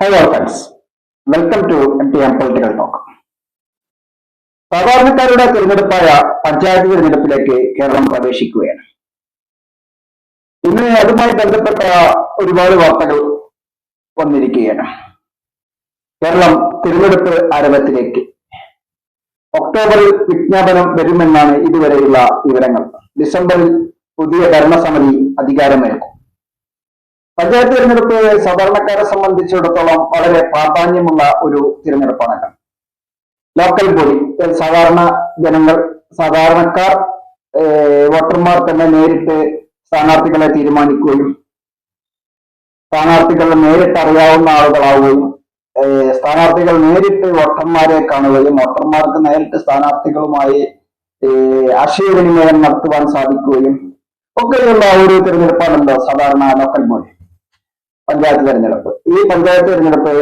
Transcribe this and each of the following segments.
Hello friends, welcome to MTM political talk. സാധാരണക്കാരുടെ തിരഞ്ഞെടുപ്പായ പഞ്ചായത്ത് തിരഞ്ഞെടുപ്പിലേക്ക് കേരളം പ്രവേശിക്കുകയാണ്. ഇന്ന് അതുമായി ബന്ധപ്പെട്ട ഒരുപാട് വാർത്തകൾ വന്നിരിക്കുകയാണ്. കേരളം തിരഞ്ഞെടുപ്പ് ആരവത്തിലേക്ക്. ഒക്ടോബറിൽ വിജ്ഞാപനം വരുമെന്നാണ് ഇതുവരെയുള്ള വിവരങ്ങൾ. ഡിസംബറിൽ പുതിയ ഭരണസമിതി അധികാരമേൽക്കും. പഞ്ചായത്ത് തിരഞ്ഞെടുപ്പ് സാധാരണക്കാരെ സംബന്ധിച്ചിടത്തോളം വളരെ പ്രാധാന്യമുള്ള ഒരു തിരഞ്ഞെടുപ്പാണ്. ലോക്കൽ ബോഡി, സാധാരണ ജനങ്ങൾ, സാധാരണക്കാർ, വോട്ടർമാർ തന്നെ നേരിട്ട് സ്ഥാനാർത്ഥികളെ തീരുമാനിക്കുകയും സ്ഥാനാർത്ഥികൾ നേരിട്ട് അറിയാവുന്ന ആളുകളാവുകയും സ്ഥാനാർത്ഥികൾ നേരിട്ട് വോട്ടർമാരെ കാണുകയും വോട്ടർമാർക്ക് നേരിട്ട് സ്ഥാനാർത്ഥികളുമായി ആശയവിനിമയം നടത്തുവാൻ സാധിക്കുകയും ഒക്കെയുള്ള ഒരു തിരഞ്ഞെടുപ്പാണല്ലോ സാധാരണ ലോക്കൽ ബോഡി പഞ്ചായത്ത് തിരഞ്ഞെടുപ്പ്. ഈ പഞ്ചായത്ത് തിരഞ്ഞെടുപ്പ്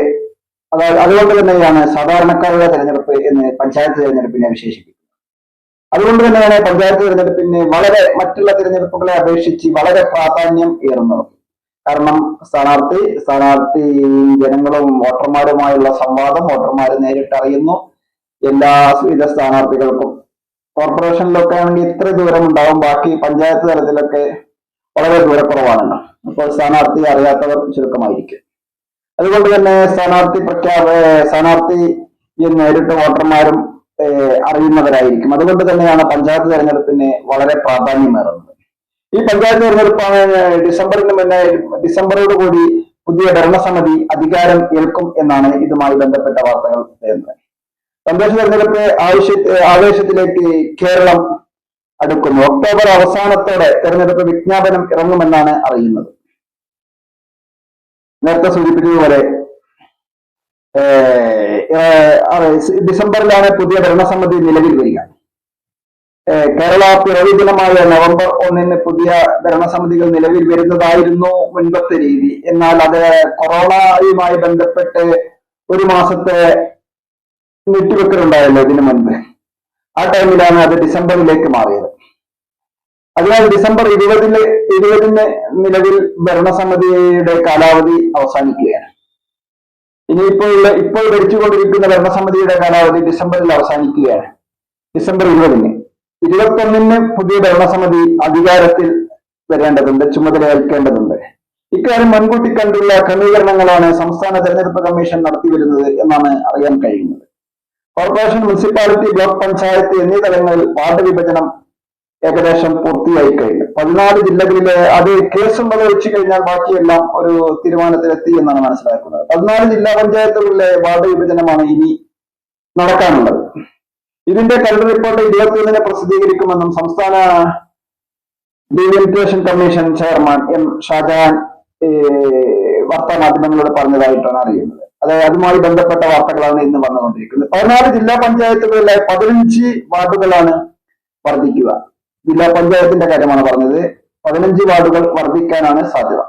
അതുകൊണ്ട് തന്നെയാണ് സാധാരണക്കാരുടെ തിരഞ്ഞെടുപ്പ് എന്ന് പഞ്ചായത്ത് തിരഞ്ഞെടുപ്പിനെ വിശേഷിപ്പിക്കുന്നത്. അതുകൊണ്ട് തന്നെയാണ് പഞ്ചായത്ത് തിരഞ്ഞെടുപ്പിന് മറ്റുള്ള തിരഞ്ഞെടുപ്പുകളെ അപേക്ഷിച്ച് വളരെ പ്രാധാന്യം ഏറുന്നത്. കാരണം സ്ഥാനാർത്ഥി ജനങ്ങളും വോട്ടർമാരുമായുള്ള സംവാദം, വോട്ടർമാർ നേരിട്ട് അറിയുന്നു. എല്ലാവിധ സ്ഥാനാർത്ഥികൾക്കും കോർപ്പറേഷനിലൊക്കെ ആണെങ്കിൽ ഇത്ര ദൂരം ഉണ്ടാവും, ബാക്കി പഞ്ചായത്ത് തലത്തിലൊക്കെ വളരെ ദൂരക്കുറവാണല്ലോ. അപ്പോൾ സ്ഥാനാർത്ഥി അറിയാത്തവർ ചുരുക്കമായിരിക്കും. അതുകൊണ്ട് തന്നെ സ്ഥാനാർത്ഥി നേരിട്ട് വോട്ടർമാരും അറിയുന്നവരായിരിക്കും. അതുകൊണ്ട് തന്നെയാണ് പഞ്ചായത്ത് തെരഞ്ഞെടുപ്പിന് വളരെ പ്രാധാന്യമേറുന്നത്. ഈ പഞ്ചായത്ത് തെരഞ്ഞെടുപ്പാണ് ഡിസംബറോട് കൂടി പുതിയ ഭരണസമിതി അധികാരം ഏൽക്കും എന്നാണ് ഇതുമായി ബന്ധപ്പെട്ട വാർത്തകൾ വരുന്നത്. തദ്ദേശ തെരഞ്ഞെടുപ്പ് ആവേശത്തിലേക്ക് കേരളം അടുക്കുന്നു. ഒക്ടോബർ അവസാനത്തോടെ തെരഞ്ഞെടുപ്പ് വിജ്ഞാപനം ഇറങ്ങുമെന്നാണ് അറിയുന്നത്. നേരത്തെ സൂചിപ്പിച്ചതുപോലെ ഡിസംബറിലാണ് പുതിയ ഭരണസമിതി നിലവിൽ വരിക. കേരള പിറവി ദിനമായ നവംബർ 1 പുതിയ ഭരണസമിതികൾ നിലവിൽ വരുന്നതായിരുന്നു മുൻപത്തെ രീതി. എന്നാൽ അത് കൊറോണയുമായി ബന്ധപ്പെട്ട് ഒരു മാസത്തെ നീട്ടിവെക്കലുണ്ടായല്ലോ ഇതിനു മുൻപ്. ആ ടൈമിലാണ് അത് ഡിസംബറിലേക്ക് മാറിയത്. അതിനാൽ ഡിസംബർ 20 നിലവിൽ ഭരണസമിതിയുടെ കാലാവധി അവസാനിക്കുകയാണ്. ഇപ്പോൾ ഭരിച്ചുകൊണ്ടിരിക്കുന്ന ഭരണസമിതിയുടെ കാലാവധി ഡിസംബറിൽ അവസാനിക്കുകയാണ്. ഡിസംബർ 21 പുതിയ ഭരണസമിതി അധികാരത്തിൽ വരേണ്ടതുണ്ട്, ചുമതലയേൽക്കേണ്ടതുണ്ട്. ഇക്കാര്യം മുൻകൂട്ടി കണ്ടുള്ള ക്രമീകരണങ്ങളാണ് സംസ്ഥാന തെരഞ്ഞെടുപ്പ് കമ്മീഷൻ നടത്തിവരുന്നത് എന്നാണ് അറിയാൻ കഴിയുന്നത്. കോർപ്പറേഷൻ, മുനിസിപ്പാലിറ്റി, ബ്ലോക്ക് പഞ്ചായത്ത് എന്നീ തലങ്ങളിൽ വാർഡ് വിഭജനം ഏകദേശം പൂർത്തിയായി കഴിഞ്ഞു. 14 ജില്ലകളിലെ അത് കേസുള്ളത് വെച്ച് കഴിഞ്ഞാൽ ബാക്കിയെല്ലാം ഒരു തീരുമാനത്തിലെത്തി എന്നാണ് മനസ്സിലാക്കുന്നത്. 14 ജില്ലാ പഞ്ചായത്തുകളിലെ വാർഡ് വിഭജനമാണ് ഇനി നടക്കാനുള്ളത്. ഇതിന്റെ കരട് റിപ്പോർട്ട് 21 പ്രസിദ്ധീകരിക്കുമെന്നും സംസ്ഥാന delimitation commission chairman M. Shajahan വാർത്താമാധ്യമങ്ങളോട് പറഞ്ഞതായിട്ടാണ് അറിയുന്നത്. അതുമായി ബന്ധപ്പെട്ട വാർത്തകളാണ് ഇന്ന് വന്നുകൊണ്ടിരിക്കുന്നത്. 14 ജില്ലാ പഞ്ചായത്തുകളിലെ 15 വാർഡുകളാണ് വർദ്ധിക്കുക. ജില്ലാ പഞ്ചായത്തിന്റെ കാര്യമാണ് പറഞ്ഞത്. 15 വാർഡുകൾ വർദ്ധിക്കാനാണ് സാധ്യത.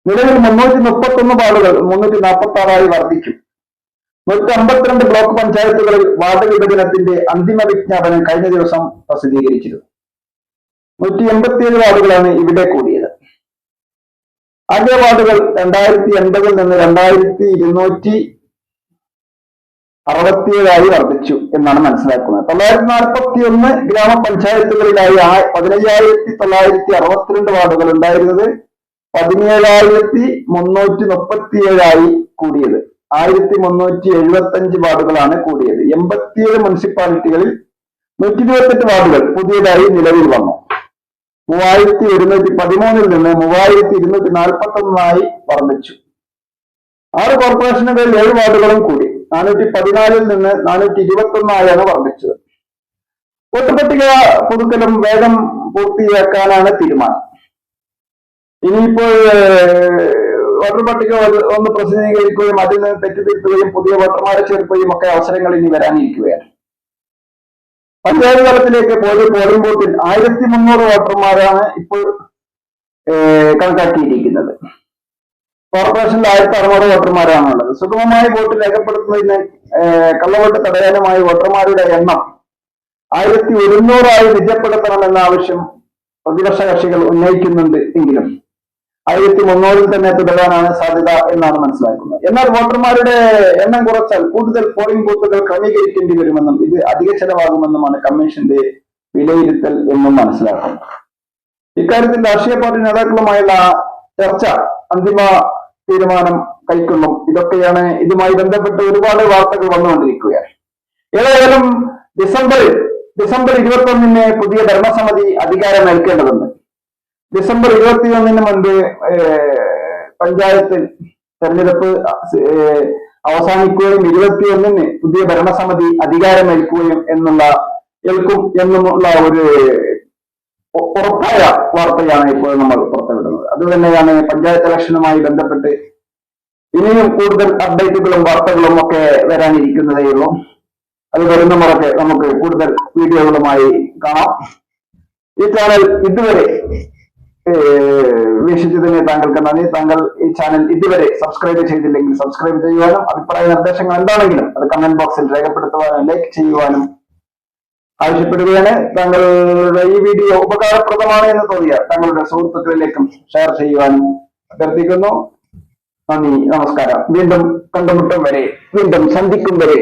നിലവിൽ 331 വാർഡുകൾ 346 വർദ്ധിക്കും. 152 ബ്ലോക്ക് പഞ്ചായത്തുകളിൽ വാർഡ് വിഭജനത്തിന്റെ അന്തിമ വിജ്ഞാപനം കഴിഞ്ഞ ദിവസം പ്രസിദ്ധീകരിച്ചിരുന്നു. 187 വാർഡുകളാണ് ഇവിടെ കൂടിയത്. ആകെ വാർഡുകൾ 2080 നിന്ന് 2267 വർദ്ധിച്ചു എന്നാണ് മനസ്സിലാക്കുന്നത്. 941 ഗ്രാമപഞ്ചായത്തുകളിലായി 15,962 വാർഡുകൾ ഉണ്ടായിരുന്നത് 17,337 കൂടിയത്. 1,375 വാർഡുകളാണ് കൂടിയത്. 87 മുനിസിപ്പാലിറ്റികളിൽ 128 വാർഡുകൾ പുതിയതായി നിലവിൽ വന്നു. 3,113 നിന്ന് 3,241 വർദ്ധിച്ചു. 6 കോർപ്പറേഷനുകളിൽ 7 വാർഡുകളും കൂടി. 414 നിന്ന് 421 വർദ്ധിച്ചത്. വോട്ടർ പട്ടിക പുതുക്കലും വേഗം പൂർത്തിയാക്കാനാണ് തീരുമാനം. ഇനിയിപ്പോൾ വോട്ടർ പട്ടിക ഒന്ന് പ്രസിദ്ധീകരിക്കുകയും അതിൽ നിന്ന് തെറ്റുതിരുത്തുകയും പുതിയ വോട്ടർമാരെ ചേർക്കുകയും ഒക്കെ അവസരങ്ങൾ ഇനി വരാനിരിക്കുകയാണ്. പഞ്ചായത്ത് തലത്തിലേക്ക് പോളിംഗ് ബൂത്തിൽ 1,300 വോട്ടർമാരാണ് ഇപ്പോൾ കണക്കാക്കിയിരിക്കുന്നത്. കോർപ്പറേഷനിൽ 1,600 വോട്ടർമാരാണുള്ളത്. സുഗമമായി വോട്ട് രേഖപ്പെടുത്തുന്നതിന് കള്ളവോട്ട് തടയാനുമായി വോട്ടർമാരുടെ എണ്ണം 1,100 നിജപ്പെടുത്തണമെന്ന ആവശ്യം പ്രതിപക്ഷ കക്ഷികൾ ഉന്നയിക്കുന്നുണ്ട്. എങ്കിലും 1300 തന്നെ തുടരാനാണ് സാധ്യത എന്നാണ് മനസ്സിലാക്കുന്നത്. എന്നാൽ വോട്ടർമാരുടെ എണ്ണം കുറച്ചാൽ കൂടുതൽ പോളിംഗ് ബൂത്തുകൾ ക്രമീകരിക്കേണ്ടി വരുമെന്നും ഇത് അധിക ചെലവാകുമെന്നുമാണ് കമ്മീഷന്റെ വിലയിരുത്തൽ എന്നും മനസ്സിലാക്കുന്നു. ഇക്കാര്യത്തിൽ രാഷ്ട്രീയ പാർട്ടി നേതാക്കളുമായുള്ള ചർച്ച അന്തിമ തീരുമാനം കൈക്കൊള്ളും. ഇതൊക്കെയാണ് ഇതുമായി ബന്ധപ്പെട്ട് ഒരുപാട് വാർത്തകൾ വന്നുകൊണ്ടിരിക്കുകയാണ്. ഏതായാലും ഡിസംബർ 21 പുതിയ ഭരണസമിതി അധികാരമേൽക്കേണ്ടതുണ്ട്. ഡിസംബർ 21 മുൻപ് പഞ്ചായത്ത് തെരഞ്ഞെടുപ്പ് അവസാനിക്കുകയും 21 പുതിയ ഭരണസമിതി അധികാരമേൽക്കും എന്നുമുള്ള ഒരു ഉറപ്പായ വാർത്തയാണ് ഇപ്പോൾ നമ്മൾ പുറത്തുവിടുന്നത്. അതുതന്നെയാണ് പഞ്ചായത്ത് ഇലക്ഷനുമായി ബന്ധപ്പെട്ട് ഇനിയും കൂടുതൽ അപ്ഡേറ്റുകളും വാർത്തകളും ഒക്കെ വരാനിരിക്കുന്നതേ ഉള്ളൂ. അത് വരുന്ന മുറയ്ക്ക് നമുക്ക് കൂടുതൽ വീഡിയോകളുമായി കാണാം. ഈ ചാനൽ ഇതുവരെ വീക്ഷിച്ചതിന് താങ്കൾക്ക് നന്ദി. താങ്കൾ ഈ ചാനൽ ഇതുവരെ സബ്സ്ക്രൈബ് ചെയ്തില്ലെങ്കിൽ സബ്സ്ക്രൈബ് ചെയ്യുവാനും അഭിപ്രായ നിർദ്ദേശങ്ങൾ എന്താണെങ്കിലും അത് കമന്റ് ബോക്സിൽ രേഖപ്പെടുത്തുവാനും ലൈക്ക് ചെയ്യുവാനും ആവശ്യപ്പെടുകയാണ്. താങ്കളുടെ ഈ വീഡിയോ ഉപകാരപ്രദമാണ് എന്ന് തോന്നിയാൽ താങ്കളുടെ സുഹൃത്തുക്കളിലേക്കും ഷെയർ ചെയ്യുവാനും അഭ്യർത്ഥിക്കുന്നു. നന്ദി, നമസ്കാരം. വീണ്ടും കണ്ടുമുട്ടും വരെ, വീണ്ടും സന്ധിക്കും വരെ.